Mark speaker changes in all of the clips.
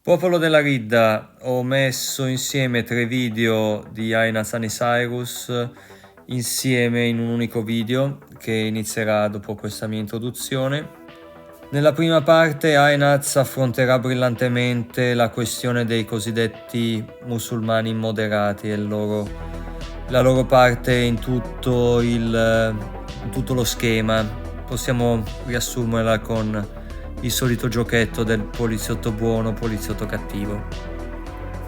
Speaker 1: Popolo della Ridda, ho messo insieme 3 video di Aynaz Anni Cyrus insieme in un unico video che inizierà dopo questa mia introduzione. Nella prima parte Aynaz affronterà brillantemente la questione dei cosiddetti musulmani moderati e la loro parte in tutto lo schema. Possiamo riassumerla con il solito giochetto del poliziotto buono, poliziotto cattivo.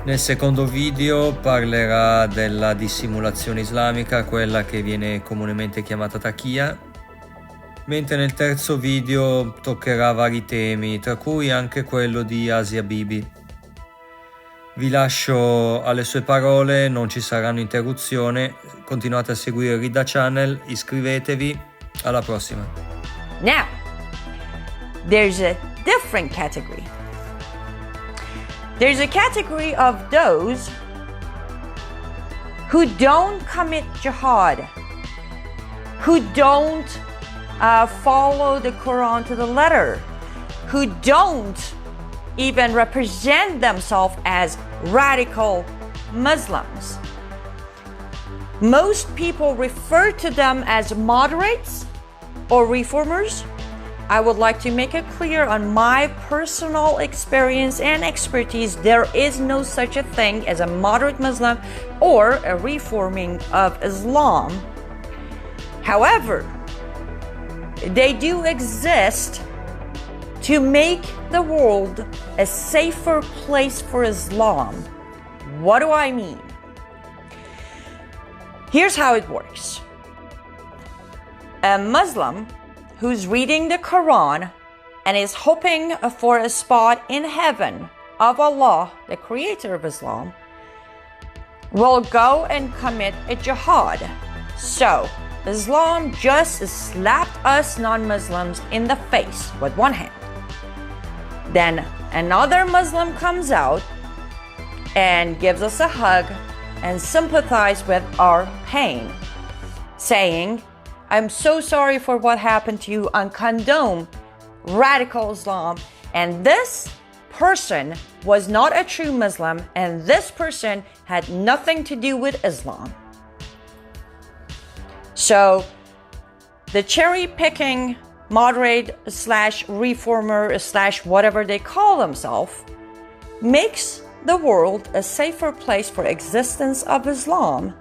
Speaker 1: Nel secondo video parlerà della dissimulazione islamica, quella che viene comunemente chiamata Taqiyya, mentre nel terzo video toccherà vari temi, tra cui anche quello di Asia Bibi. Vi lascio alle sue parole, non ci saranno interruzioni, continuate a seguire Ridda Channel, iscrivetevi, alla prossima.
Speaker 2: Now, there's a different category. There's a category of those who don't commit jihad, who don't follow the Quran to the letter, who don't even represent themselves as radical Muslims. Most people refer to them as moderates or reformers. I would like to make it clear on my personal experience and expertise, there is no such a thing as a moderate Muslim or a reforming of Islam. However, they do exist to make the world a safer place for Islam. What do I mean? Here's how it works. A Muslim who's reading the Quran and is hoping for a spot in heaven of Allah, the creator of Islam, will go and commit a jihad. So, Islam just slapped us non-Muslims in the face with one hand. Then another Muslim comes out and gives us a hug and sympathizes with our pain, saying, I'm so sorry for what happened to you, and condone radical Islam. And this person was not a true Muslim, and this person had nothing to do with Islam. So the cherry picking moderate / reformer / whatever they call themselves makes the world a safer place for existence of Islam,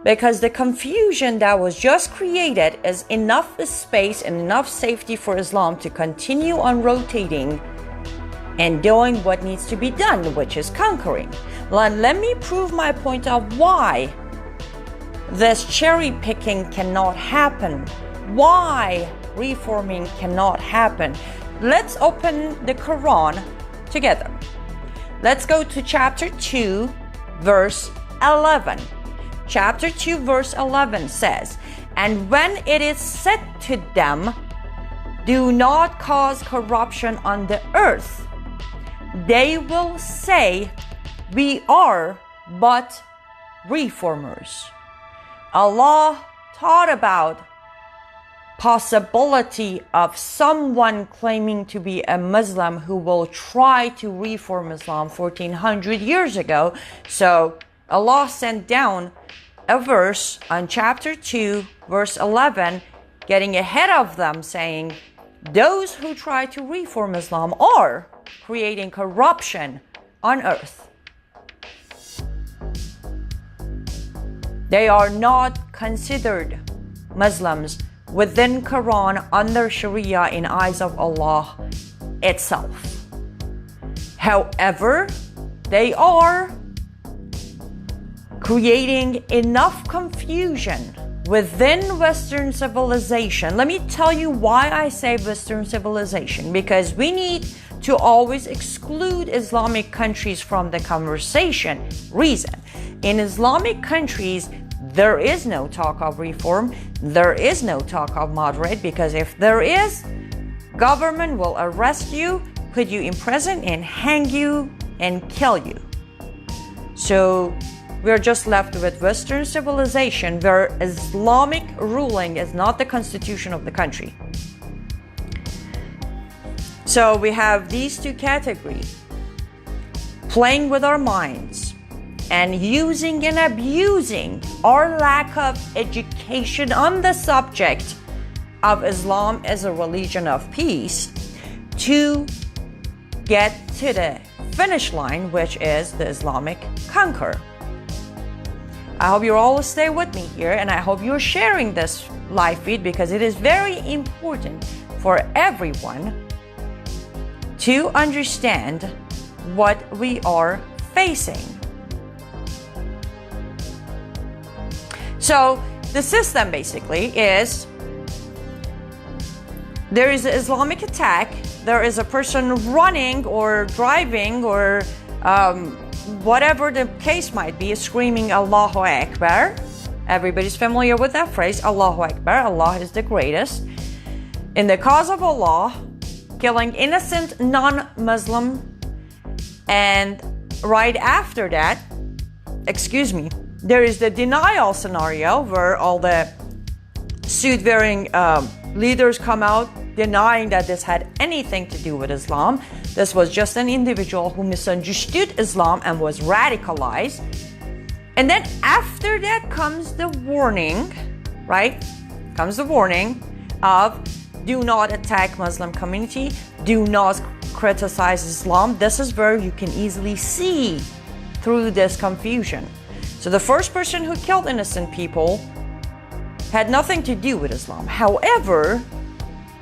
Speaker 2: because the confusion that was just created is enough space and enough safety for Islam to continue on rotating and doing what needs to be done, which is conquering. Let me prove my point of why this cherry picking cannot happen, why reforming cannot happen. Let's open the Quran together. Let's go to chapter 2, verse 11. Chapter 2 verse 11 says, and when it is said to them, do not cause corruption on the earth, they will say, we are but reformers. Allah taught about possibility of someone claiming to be a Muslim who will try to reform Islam 1400 years ago. So Allah sent down a verse on chapter 2, verse 11, getting ahead of them, saying, those who try to reform Islam are creating corruption on earth. They are not considered Muslims within Quran under Sharia in eyes of Allah itself. However, they are creating enough confusion within Western civilization. Let me tell you why I say Western civilization, because we need to always exclude Islamic countries from the conversation. Reason, in Islamic countries, there is no talk of reform, there is no talk of moderate, because if there is, government will arrest you, put you in prison, and hang you and kill you. So we're just left with Western civilization where Islamic ruling is not the constitution of the country. So we have these two categories. playing with our minds, and using and abusing our lack of education on the subject of Islam as a religion of peace to get to the finish line, which is the Islamic conquer. I hope you all stay with me here, and I hope you're sharing this live feed, because it is very important for everyone to understand what we are facing. So the system basically is, there is an Islamic attack, there is a person running or driving or whatever the case might be, screaming Allahu Akbar. Everybody's familiar with that phrase, Allahu Akbar, Allah is the greatest. In the cause of Allah, killing innocent non-Muslim, and right after that, there is the denial scenario where all the suit-wearing leaders come out denying that this had anything to do with Islam. This was just an individual who misunderstood Islam and was radicalized. And then after that comes the warning, right? Comes the warning of do not attack Muslim community, do not criticize Islam. This is where you can easily see through this confusion. So the first person who killed innocent people had nothing to do with Islam. However,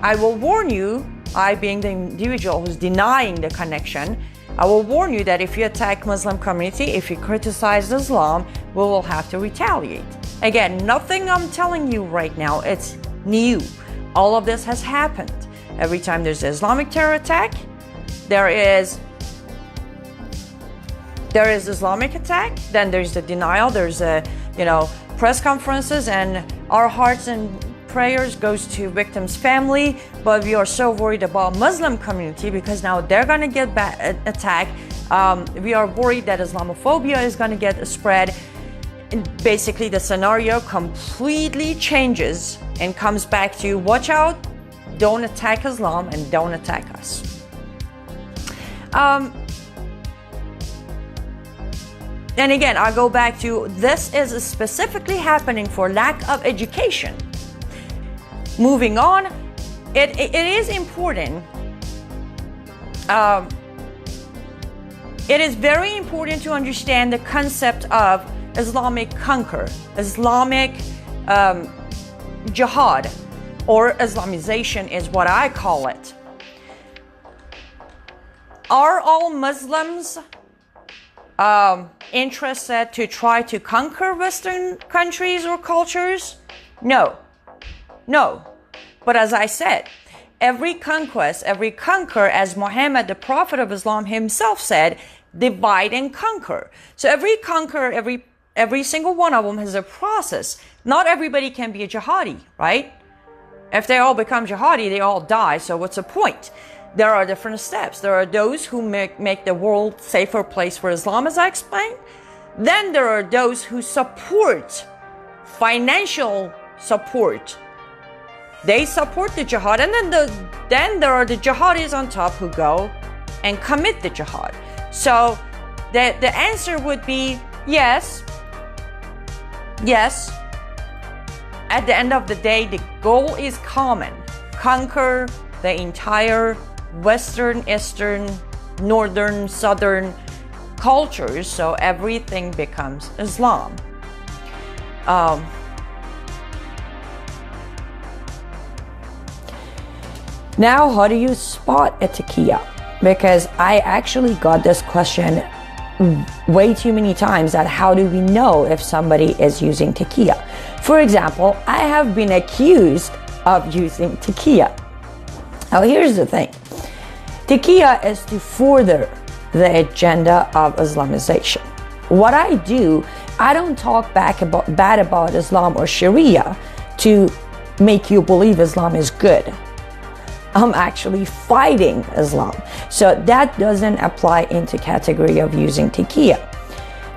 Speaker 2: I will warn you, I being the individual who's denying the connection, I will warn you that if you attack Muslim community, if you criticize Islam, we will have to retaliate. Again, nothing I'm telling you right now, it's new. All of this has happened. Every time there's an Islamic terror attack, there is Islamic attack, then there's the denial, there's press conferences, and our hearts and prayers goes to victims' family, but we are so worried about Muslim community because now they're gonna get attacked. We are worried that Islamophobia is gonna get spread. And basically, the scenario completely changes and comes back to watch out, don't attack Islam and don't attack us. And again, I go back to this is specifically happening for lack of education. Moving on, it is important. It is very important to understand the concept of Islamic conquer, Islamic jihad, or Islamization is what I call it. Are all Muslims interested to try to conquer Western countries or cultures? No. But as I said, every conquest, every conquer, as Muhammad, the Prophet of Islam himself said, divide and conquer. So every conquer, every single one of them has a process. Not everybody can be a jihadi, right? If they all become jihadi, they all die. So what's the point? There are different steps. There are those who make the world a safer place for Islam, as I explained. Then there are those who support, financial support. They support the jihad, and then there are the jihadis on top who go and commit the jihad. So the answer would be yes. At the end of the day, the goal is common. Conquer the entire Western, Eastern, Northern, Southern cultures, so everything becomes Islam. Now, how do you spot a taqiyya? Because I actually got this question way too many times, that how do we know if somebody is using taqiyya? For example, I have been accused of using taqiyya. Now, here's the thing. Taqiyya is to further the agenda of Islamization. What I do, I don't talk bad about Islam or Sharia to make you believe Islam is good. I'm actually fighting Islam. So that doesn't apply into category of using taqiyya.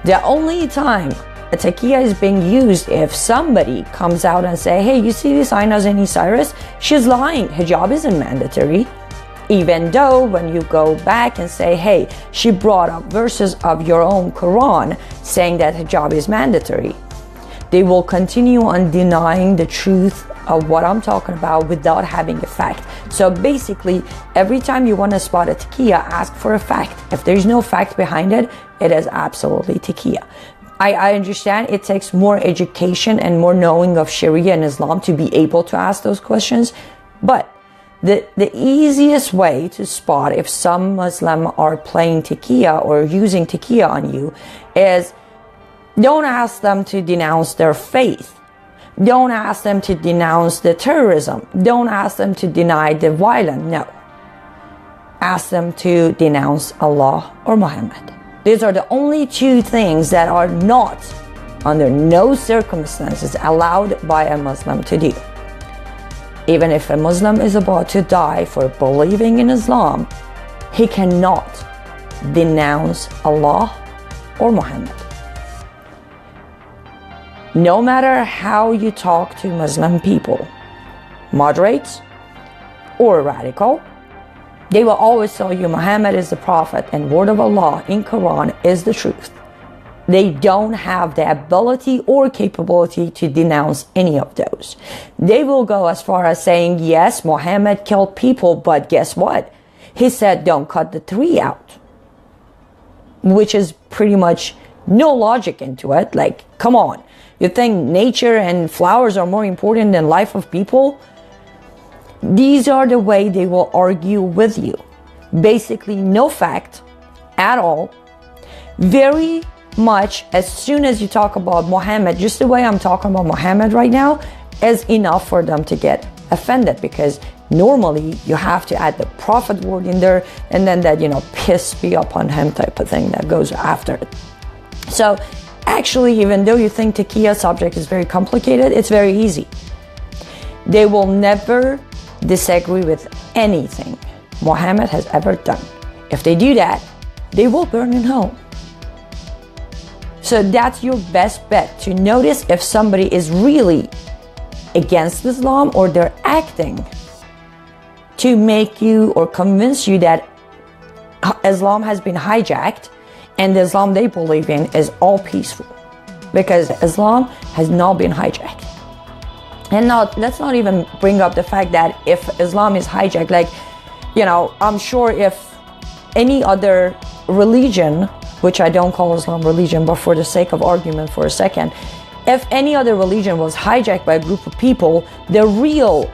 Speaker 2: The only time a taqiyya is being used if somebody comes out and say, hey, you see this Aynaz Anni Cyrus? She's lying. Hijab isn't mandatory. Even though when you go back and say, hey, she brought up verses of your own Quran saying that hijab is mandatory, they will continue on denying the truth of what I'm talking about without having a fact. So basically, every time you want to spot a taqiyya, ask for a fact. If there's no fact behind it, it is absolutely taqiyya. I understand it takes more education and more knowing of Sharia and Islam to be able to ask those questions, but the easiest way to spot if some Muslim are playing taqiyya or using taqiyya on you is don't ask them to denounce their faith. Don't ask them to denounce the terrorism. Don't ask them to deny the violence. No. Ask them to denounce Allah or Muhammad. These are the only two things that are not, under no circumstances, allowed by a Muslim to do. Even if a Muslim is about to die for believing in Islam, he cannot denounce Allah or Muhammad. No matter how you talk to Muslim people, moderates or radical, they will always tell you Muhammad is the prophet and word of Allah in Quran is the truth. They don't have the ability or capability to denounce any of those. They will go as far as saying, yes, Muhammad killed people, but guess what? He said, don't cut the tree out. Which is pretty much no logic into it. Like, come on. You think nature and flowers are more important than life of people? These are the way they will argue with you. Basically, no fact at all. Very much as soon as you talk about Muhammad, just the way I'm talking about Muhammad right now, is enough for them to get offended, because normally you have to add the prophet word in there and then that, piss be upon him type of thing that goes after it. So actually, even though you think taqiyya subject is very complicated, it's very easy. They will never disagree with anything Muhammad has ever done. If they do that, they will burn in hell. So that's your best bet to notice if somebody is really against Islam or they're acting to make you or convince you that Islam has been hijacked and the Islam they believe in is all peaceful, because Islam has not been hijacked. And now let's not even bring up the fact that if Islam is hijacked, I'm sure if any other religion, which I don't call Islam religion, but for the sake of argument for a second, if any other religion was hijacked by a group of people, the real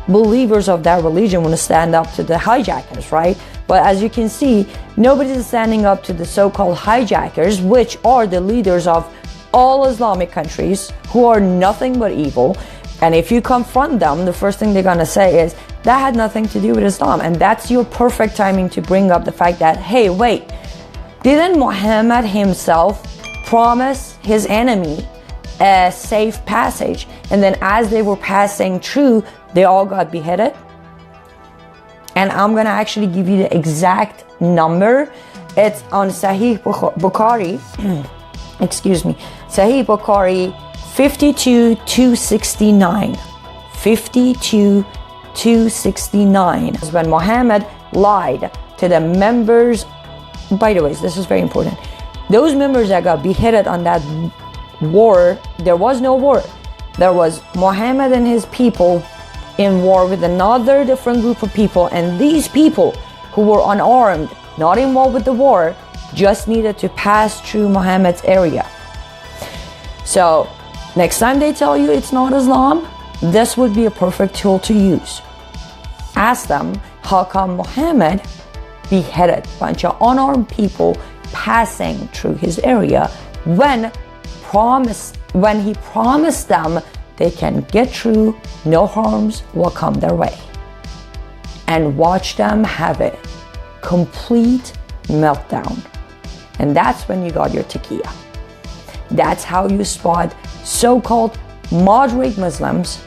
Speaker 2: believers of that religion want to stand up to the hijackers, right? But as you can see, nobody is standing up to the so-called hijackers, which are the leaders of all Islamic countries who are nothing but evil. And if you confront them, the first thing they're going to say is, that had nothing to do with Islam. And that's your perfect timing to bring up the fact that, hey, wait, didn't Muhammad himself promise his enemy a safe passage? And then as they were passing through, they all got beheaded? And I'm going to actually give you the exact number. It's on Sahih Bukhari, Sahih Bukhari 52,269. 52,269. When Muhammad lied to the members, by the way, this is very important. Those members that got beheaded on that war, there was no war. There was Muhammad and his people in war with another different group of people, and these people who were unarmed, not involved with the war, just needed to pass through Muhammad's area. So next time they tell you it's not Islam, this would be a perfect tool to use. Ask them, how come Muhammad beheaded a bunch of unarmed people passing through his area when he promised them they can get through, no harms will come their way. And watch them have a complete meltdown. And that's when you got your taqiyya. That's how you spot so-called moderate Muslims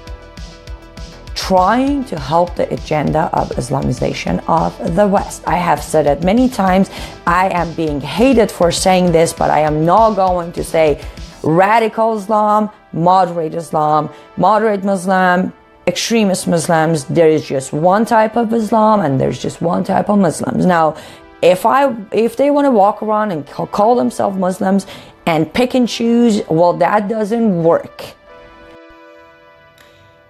Speaker 2: trying to help the agenda of Islamization of the West. I have said it many times. I am being hated for saying this, but I am not going to say radical Islam, moderate Muslim, extremist Muslims. There is just one type of Islam and there's just one type of Muslims. Now, if they want to walk around and call themselves Muslims and pick and choose, well, that doesn't work.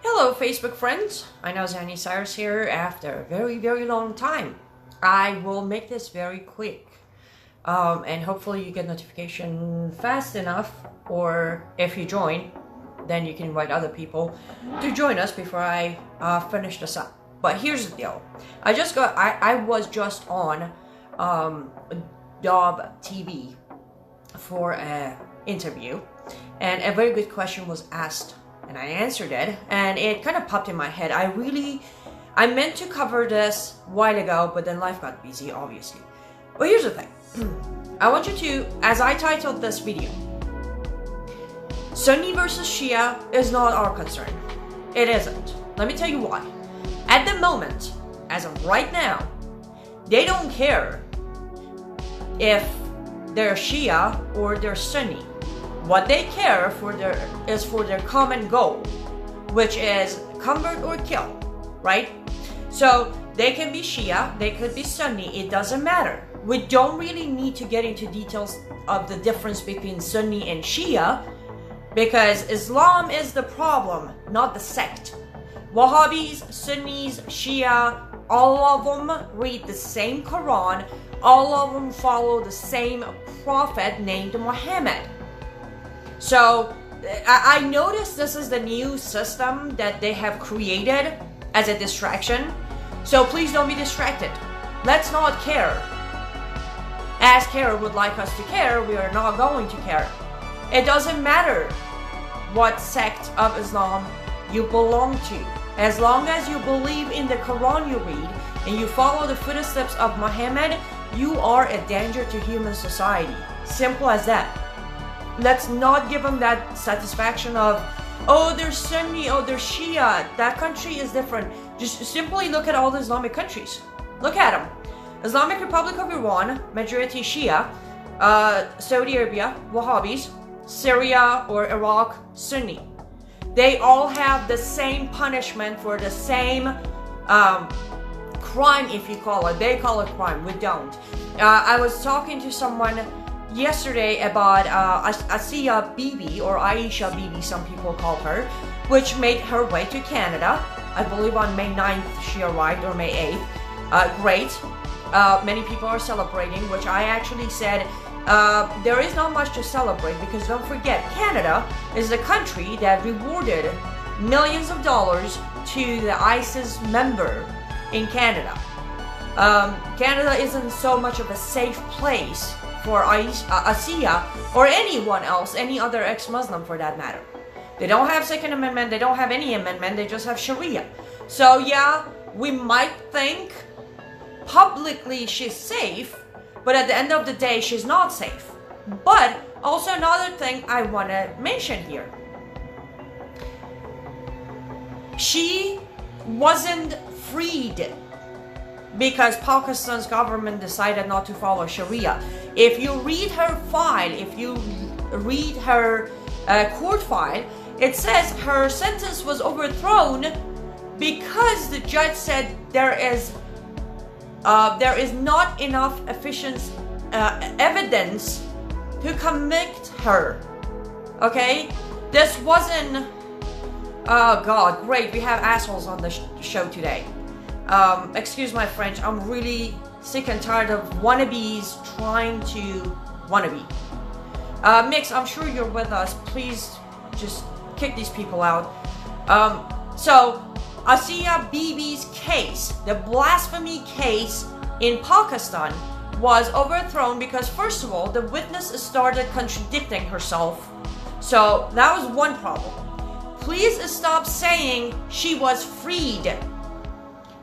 Speaker 2: Hello, Facebook friends. Aynaz Anni Cyrus here after a very, very long time. I will make this very quick. And hopefully you get notification fast enough, or if you join, then you can invite other people to join us before I finish this up. But here's the deal. I was just on Dob TV for an interview, and a very good question was asked, and I answered it, and it kind of popped in my head. I meant to cover this a while ago, but then life got busy, obviously. But here's the thing. I want you to, as I titled this video, Sunni versus Shia is not our concern. It isn't. Let me tell you why. At the moment, as of right now, they don't care if they're Shia or they're Sunni. What they care for is for their common goal, which is convert or kill, right? So they can be Shia, they could be Sunni, it doesn't matter. We don't really need to get into details of the difference between Sunni and Shia, because Islam is the problem, not the sect. Wahhabis, Sunnis, Shia, all of them read the same Quran, all of them follow the same prophet named Muhammad. So I noticed this is the new system that they have created as a distraction. So please don't be distracted. Let's not care. As care would like us to care, we are not going to care. It doesn't matter what sect of Islam you belong to. As long as you believe in the Quran you read and you follow the footsteps of Muhammad, you are a danger to human society. Simple as that. Let's not give them that satisfaction of, oh, they're Sunni, oh, they're Shia. That country is different. Just simply look at all the Islamic countries. Look at them. Islamic Republic of Iran, majority Shia. Saudi Arabia, Wahhabis. Syria or Iraq, Sunni. They all have the same punishment for the same crime, if you call it. They call it crime, we don't. I was talking to someone yesterday about Asia Bibi, or Asia Bibi, some people call her, which made her way to Canada. I believe on May 9th she arrived, or May 8th. Great. Many people are celebrating, which I actually said, there is not much to celebrate, because don't forget, Canada is the country that rewarded millions of dollars to the ISIS member in Canada. Canada isn't so much of a safe place for Asia or anyone else, any other ex-Muslim for that matter. They don't have Second Amendment, they don't have any amendment, they just have Sharia. So yeah, we might think publicly she's safe, but at the end of the day, she's not safe. But also another thing I want to mention here. She wasn't freed because Pakistan's government decided not to follow Sharia. If you read her file, if you read her court file, it says her sentence was overthrown because the judge said there is not enough evidence to convict her. Okay? This wasn't... Oh God, great, we have assholes on the show today. Excuse my French, I'm really sick and tired of wannabes trying to wannabe. Mix, I'm sure you're with us. Please just kick these people out. So, Asia Bibi's case, the blasphemy case in Pakistan, was overthrown because, first of all, the witness started contradicting herself. So that was one problem. Please stop saying she was freed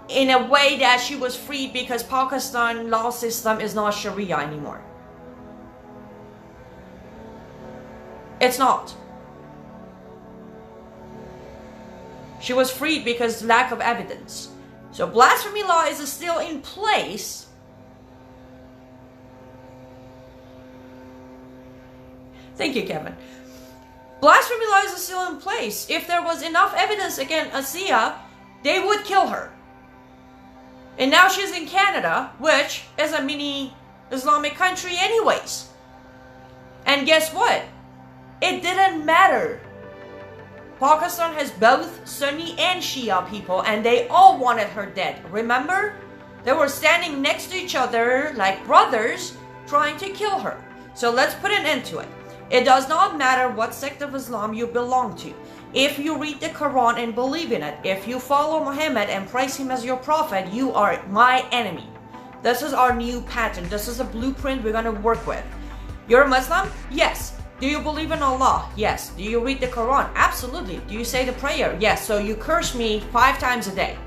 Speaker 2: in a way that she was freed because Pakistan law system is not Sharia anymore. It's not. She was freed because lack of evidence. So blasphemy law is still in place. Thank you, Kevin. Blasphemy laws are still in place. If there was enough evidence against Asia, they would kill her. And now she's in Canada, which is a mini Islamic country anyways. And guess what? It didn't matter. Pakistan has both Sunni and Shia people, and they all wanted her dead. Remember? They were standing next to each other like brothers, trying to kill her. So let's put an end to it. It does not matter what sect of Islam you belong to. If you read the Quran and believe in it, if you follow Muhammad and praise him as your prophet, you are my enemy. This is our new pattern. This is a blueprint we're going to work with. You're a Muslim? Yes. Do you believe in Allah? Yes. Do you read the Quran? Absolutely. Do you say the prayer? Yes. So you curse me 5 times a day.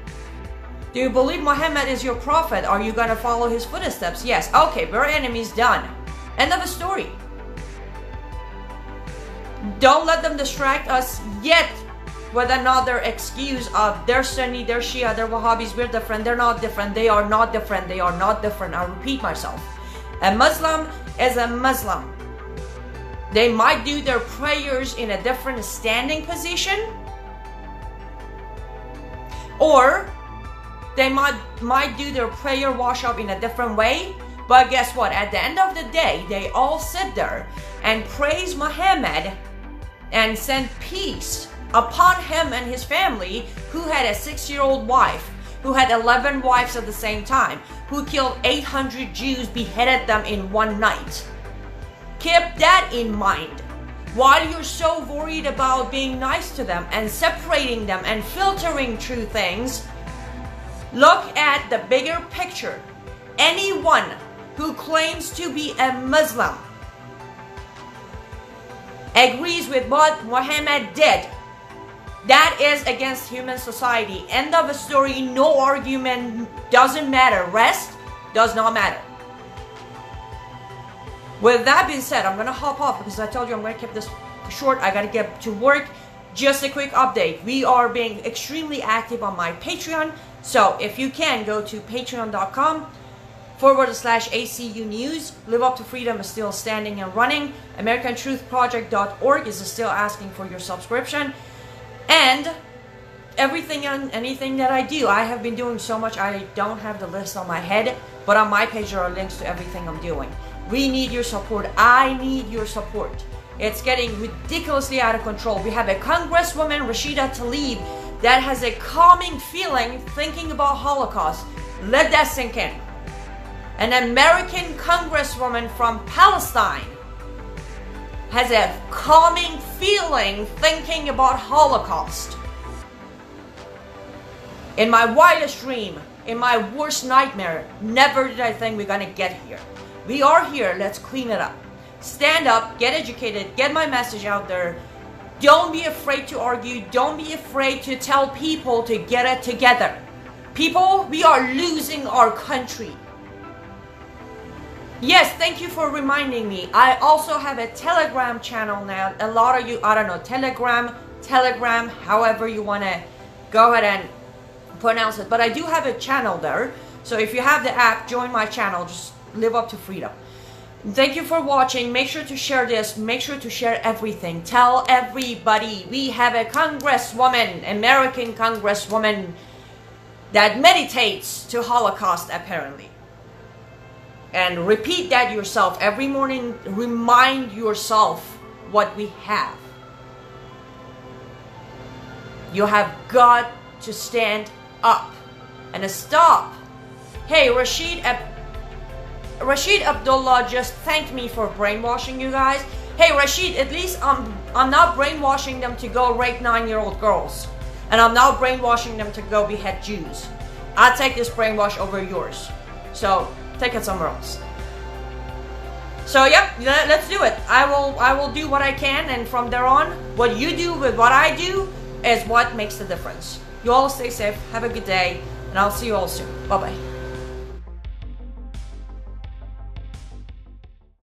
Speaker 2: Do you believe Muhammad is your prophet? Are you going to follow his footsteps? Yes. Okay, we're enemies, done. End of the story. Don't let them distract us yet with another excuse of they're Sunni, they're Shia, they're Wahhabis, we're different. They're not different. They are not different. They are not different. I repeat myself. A Muslim is a Muslim. They might do their prayers in a different standing position, or they might do their prayer wash up in a different way. But guess what? At the end of the day, they all sit there and praise Muhammad and send peace upon him and his family, who had a 6-year-old wife, who had 11 wives at the same time, who killed 800 Jews, beheaded them in one night. Keep that in mind. While you're so worried about being nice to them and separating them and filtering through things, look at the bigger picture. Anyone who claims to be a Muslim agrees with what Muhammad did. That is against human society. End of the story. No argument. Doesn't matter. Rest does not matter. With that being said, I'm gonna hop off because I told you I'm gonna keep this short. I gotta get to work. Just a quick update. We are being extremely active on my Patreon. So if you can, go to patreon.com/ACU News. Live Up to Freedom is still standing and running. AmericanTruthProject.org is still asking for your subscription. And everything and anything that I do, I have been doing so much I don't have the list on my head, but on my page there are links to everything I'm doing. We need your support. I need your support. It's getting ridiculously out of control. We have a Congresswoman, Rashida Tlaib, that has a calming feeling thinking about Holocaust. Let that sink in. An American Congresswoman from Palestine has a calming feeling thinking about Holocaust. In my wildest dream, in my worst nightmare, never did I think we're gonna get here. We are here, let's clean it up. Stand up, get educated, get my message out there. Don't be afraid to argue, don't be afraid to tell people to get it together. People, we are losing our country. Yes, thank you for reminding me. I also have a Telegram channel now. A lot of you, I don't know, Telegram, however you want to go ahead and pronounce it. But I do have a channel there. So if you have the app, join my channel. Just live up to freedom. Thank you for watching. Make sure to share this. Make sure to share everything. Tell everybody. We have a Congresswoman, American Congresswoman, that meditates to Holocaust apparently. And repeat that yourself every morning. Remind yourself what we have. You have got to stand up and stop. Hey, Rashid Abdullah just thanked me for brainwashing you guys. Hey Rashid, at least I'm not brainwashing them to go rape 9-year-old girls. And I'm not brainwashing them to go behead Jews. I'll take this brainwash over yours. So take it somewhere else. So yep, let's do it. I will do what I can, and from there on, what you do with what I do is what makes the difference. You all stay safe, have a good day, and I'll see you all soon. Bye bye.